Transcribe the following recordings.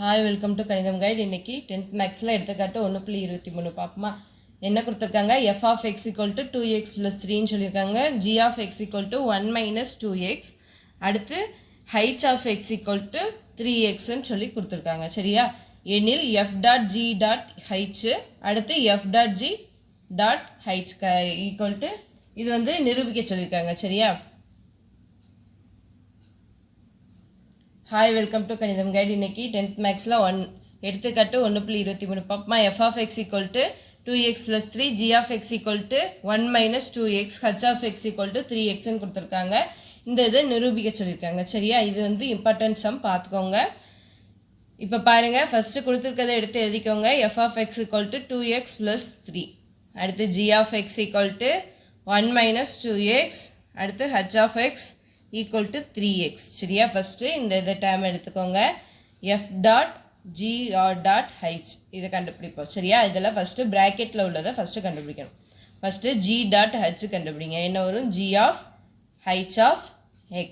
Hi, welcome to Kanitham Guide. இன்னைக்கு 10th Maxல எடுத்துக்காட்டு 1.23 பாப்போமா. என்ன கொடுத்திருக்காங்க? f of x equal to 2x plus 3 ன்னு சொல்லிருக்காங்க. g of x equal to 1 minus 2x. அடுத்து h of x equal to 3x ன்னு சொல்லி கொடுத்திருக்காங்க. சரியா? எனில் f dot g dot h அடுத்து f dot g dot h equal to இது வந்து நிரூபிக்க சொல்லிருக்காங்க. சரியா? Hi, welcome to Kanitham Guide. இன்னைக்கு 10th Maxல எடுத்துக்காட்டு 1.23 பாப்போமா. f of x equal to 2x plus 3, g of x equal to 1 minus 2x, h of x equal to 3x ன்னு கொடுத்திருக்காங்க. இந்த இதை நிரூபிக்க சொல்லியிருக்காங்க. சரியா? இது வந்து இம்பார்ட்டன்ட் சம் பார்த்துக்கோங்க. இப்போ பாருங்க, ஃபர்ஸ்ட் கொடுத்துருக்கதை எடுத்து எழுதிக்கோங்க. f of x equal to 2x plus 3, அடுத்து g of x equal to 1 minus 2x, அடுத்து h of x equal to 3x. சரியா? ஃபர்ஸ்ட் இந்த டேர்ம் எடுத்துக்கோங்க. f dot g dot h இதை கண்டுபிடிப்போம். சரியா? இதில் ஃபர்ஸ்ட் பிராக்கெட்டில் உள்ளதை ஃபர்ஸ்ட் கண்டுபிடிக்கணும். ஃபர்ஸ்ட் g dot h கண்டுபிடிங்க. என்ன வரும்? g of h of x.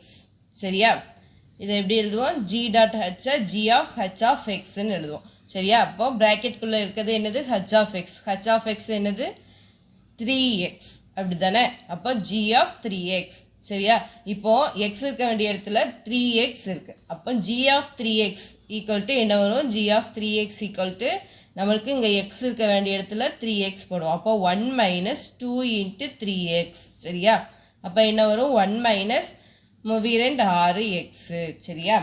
சரியா? இதை எப்படி எழுதுவோம்? g dot h g of h of x ன்னு எழுதுவோம். சரியா? அப்போ பிராக்கெட்டுக்குள்ளே இருக்கிறது என்னது? h of x. h of x என்னது? 3x. அப்படி தானே? அப்போ g of 3x. சரியா? இப்போ x இருக்க வேண்டிய இடத்துல 3x இருக்கு. அப்போ g of 3x equal to என்ன வரும்? g of 3x equal to நம்மளுக்கு இங்கே x இருக்க வேண்டிய இடத்துல 3x போடுவோம். அப்போ 1 minus 2 into 3x. சரியா? அப்போ என்ன வரும்? 1 minus 6x. சரியா?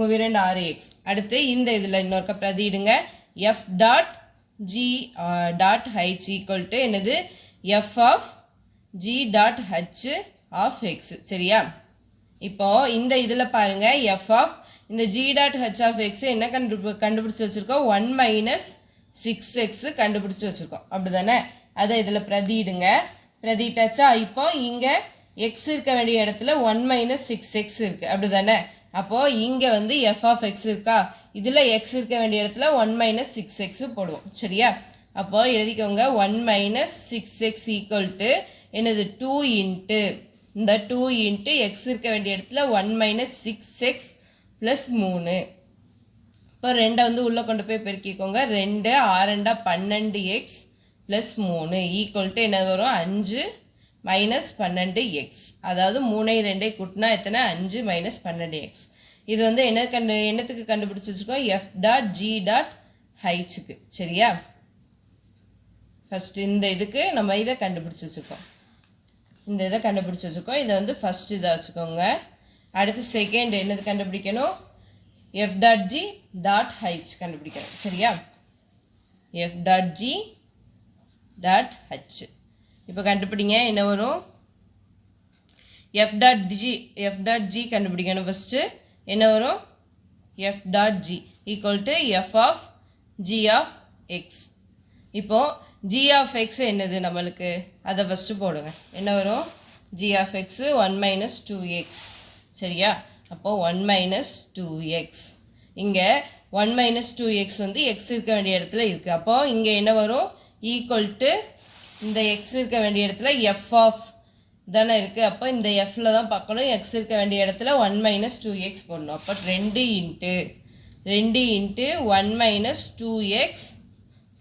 6x. அடுத்து இந்த இதில் இன்னொருக்க பிரதிடுங்க. f dot g dot h equal to என்னது? f of g dot h of x. சரியா? இப்போ இந்த இதில் பாருங்க, f of இந்த g dot h of x என்ன கண்டுபிடிச்சு வச்சுருக்கோம்? 1 minus 6x கண்டுபிடிச்சு வச்சுருக்கோம். அப்படி தானே? அதை இதில் பிரதிடுங்க. பிரதிட்டாச்சா? இப்போ இங்கே x இருக்க வேண்டிய இடத்துல 1 minus 6x இருக்குது. அப்படி தானே? அப்போது இங்கே வந்து f of x இருக்கா? இதில் x இருக்க வேண்டிய இடத்துல 1 minus 6x போடுவோம். சரியா? அப்போது எழுதிக்கோங்க. 1 minus 6x equal to என்னது? 2 into இந்த 2 into x இருக்க வேண்டிய இடத்துல 1 minus 6x plus 3. இப்போ ரெண்டை வந்து உள்ளே கொண்டு போய் பெருக்கிக்கோங்க. 2 6 12x plus 3 equal to என்ன வரும்? 5 minus 12x. அதாவது 3 2 கூட்டினா எத்தனை? 5 minus 12x. இது வந்து என்னத்துக்கு கண்டுபிடிச்சி வச்சுருக்கோம்? f dot g dot hக்கு. சரியா? ஃபர்ஸ்ட் இந்த இதுக்கு நம்ம இதை கண்டுபிடிச்சி வச்சுருக்கோம். இந்த இதை கண்டுபிடிச்சி வச்சுருக்கோம். இதை வந்து ஃபர்ஸ்ட் இதை வச்சுக்கோங்க. அடுத்து செகண்ட் என்னது கண்டுபிடிக்கணும்? f dot g dot h கண்டுபிடிக்கணும். சரியா? f dot g dot h இப்போ கண்டுபிடிங்க. என்ன வரும்? f dot g கண்டுபிடிக்கணும். ஃபர்ஸ்ட்டு என்ன வரும்? f dot g equal to f of g of x. இப்போ g of x என்னது நம்மளுக்கு? அதை ஃபஸ்ட்டு போடுங்க. என்ன வரும்? g of x 1 minus 2x. சரியா? அப்போது 1 minus 2x. இங்கே 1 minus 2x வந்து x இருக்க வேண்டிய இடத்துல இருக்குது. அப்போது இங்கே என்ன வரும்? ஈக்குவல் டு இந்த x இருக்க வேண்டிய இடத்துல f of தானே இருக்குது. அப்போ இந்த fல தான் பார்க்கணும். x இருக்க வேண்டிய இடத்துல 1 minus 2x போடணும். அப்போ 2 into 1 minus 2x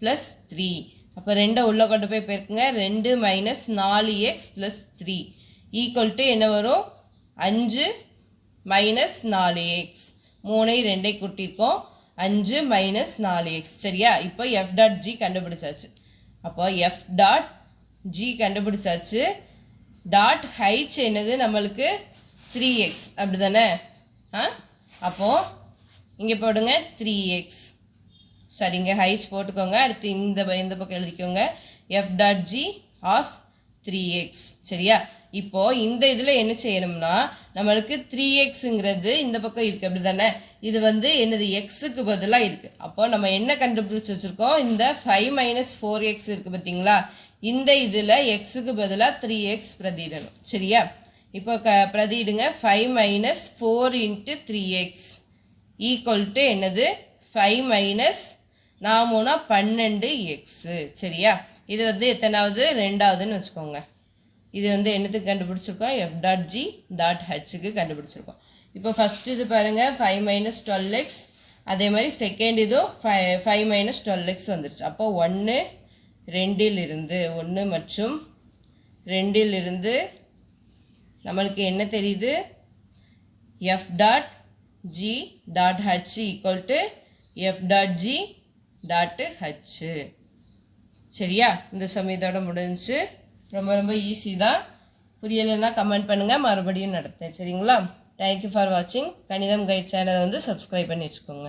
plus 3. அப்போ 2 உள்ளே கொண்டு போய் பெருக்குங்க. 2 minus 4x plus 3 equal to என்ன வரும்? 5 minus 4x. 3 2 கூட்டியிருக்கோம். 5 minus 4x. சரியா? இப்போ f dot g கண்டுபிடிச்சாச்சு. அப்போ f dot g கண்டுபிடிச்சாச்சு. டாட் h என்னது நம்மளுக்கு? 3x. அப்படி தானே? அப்போது இங்கே போடுங்க 3x. சரிங்க, ஹைச் போட்டுக்கோங்க. அடுத்து இந்த பக்கம் எழுதிக்கோங்க. f dot g of 3x. சரியா? இப்போது இந்த இதில் என்ன செய்யணும்னா, நம்மளுக்கு 3xங்கிறது இந்த பக்கம் இருக்குது. அப்படி தானே? இது வந்து என்னது? எக்ஸுக்கு பதிலாக இருக்குது. அப்போது நம்ம என்ன கண்டுபிடிச்சி வச்சுருக்கோம்? இந்த 5 minus 4x இருக்குது பார்த்தீங்களா? இந்த இதில் எக்ஸுக்கு பதிலாக 3x பிரதிடணும். சரியா? இப்போ பிரதிடுங்க. 5 minus 4 into 3x equal to என்னது? 5 minus 4 12x. சரியா? இது வந்து எத்தனாவது? ரெண்டாவதுன்னு வச்சுக்கோங்க. இது வந்து என்னத்துக்கு கண்டுபிடிச்சிருக்கோம்? f dot g dot hக்கு கண்டுபிடிச்சிருக்கோம். இப்போ ஃபஸ்ட்டு இது பாருங்கள். 5 minus 12x அதே மாதிரி செகண்ட் இதுவும் 5 மைனஸ் 12x வந்துருச்சு. அப்போ 1 2 1 மற்றும் 2 நம்மளுக்கு என்ன தெரியுது? f dot g dot h equal to f dot g dot h. சரியா? இந்த சமயத்தோட முடிஞ்சு. ரொம்ப ரொம்ப ஈஸி தான். புரியலைன்னா கமெண்ட் பண்ணுங்கள், மறுபடியும் நடத்தேன். சரிங்களா? தேங்க்யூ ஃபார் வாட்சிங். கணிதம் கைட் சேனலை வந்து சப்ஸ்கிரைப் பண்ணி வச்சுக்கோங்க.